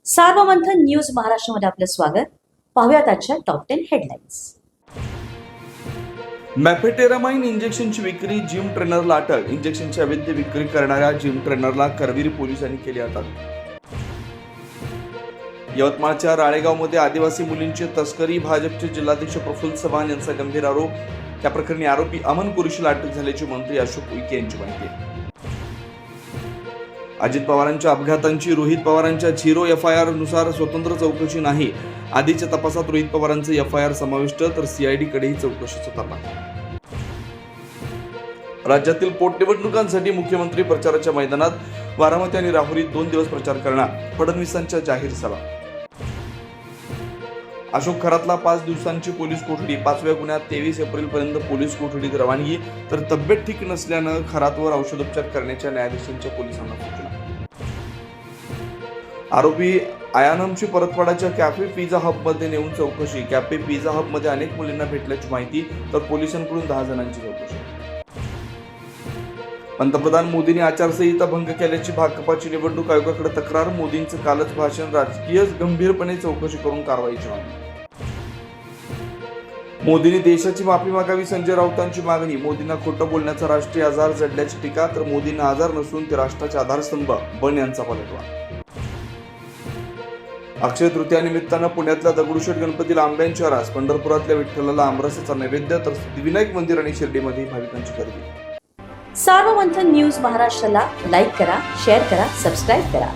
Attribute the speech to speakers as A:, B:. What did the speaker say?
A: Sarvamanthan news महाराष्ट्रामध्ये आपलं स्वागत. पाहूयात आजच्या टॉप 10 हेडलाईन्स.
B: मॅफेटेरामाइन इंजेक्शनची विक्री, जिम ट्रेनरला अटक. इंजेक्शनची अवैध विक्री करणाऱ्या जिम ट्रेनरला करवीर पोलिसांनी केली अटक. यवतमाळच्या राळेगावमध्ये आदिवासी मुलींची तस्करी, भाजपचे जिल्हाध्यक्ष प्रफुल्ल चव्हाण यांचा गंभीर आरोप. त्या प्रकरणी आरोपी अमन कुरेशीला अटक झाल्याची मंत्री अशोक उईके यांची माहिती. अजित पवारांच्या अपघातांची रोहित पवारांच्या झिरो FIR नुसार स्वतंत्र चौकशी नाही. आधीच्या तपासात रोहित पवारांचे FIR समाविष्ट, तर CID कडेही चौकशीचा तपास. राज्यातील पोटनिवडणुकांसाठी मुख्यमंत्री प्रचाराच्या मैदानात. बारामती आणि राहुरीत 2 दिवस प्रचार करणार. फडणवीसांच्या जाहीर सभा. अशोक खरातला 5 दिवसांची पोलीस कोठडी. 5व्या गुन्ह्यात 23 एप्रिलपर्यंत पोलीस कोठडीत रवानगी, तर तब्येत ठीक नसल्यानं खरातवर औषधोपचार करण्याच्या न्यायाधीशांच्या पोलिसांना सूचना. आरोपी आयानमची परतवाडाच्या कॅफे पिझ्झा हबमध्ये नेऊन चौकशी. कॅफे पिझ्झा हबमध्ये अनेक मुलींना भेटल्याची माहिती, तर पोलिसांकडून 10 जणांची चौकशी. पंतप्रधान मोदींनी आचारसंहिता भंग केल्याची भाकपाची निवडणूक आयोगाकडे तक्रार. मोदींचं कालच भाषण राजकीय गंभीरपणे चौकशी करून कारवाईची मागणी. मोदींनी देशाची माफी मागावी, संजय राऊतांची मागणी. मोदींना खोटं बोलण्याचा राष्ट्रीय आधार जडल्याची टीका, तर मोदींना आधार नसून ते राष्ट्राचे आधारस्तंभ. बन यांचा पलटवार. अक्षय तृतीया निमित्तानं पुण्यातल्या दगडूशेठ गणपतीला आंब्यांची रास. पंढरपुरातल्या विठ्ठलाला आमरसाचा नैवेद्य, तर सिद्धिविनायक मंदिर आणि शिर्डीमध्ये भाविकांची गर्दी.
A: सार्वमंथन न्यूज महाराष्ट्राला लाईक करा, शेअर करा, सबस्क्राईब करा.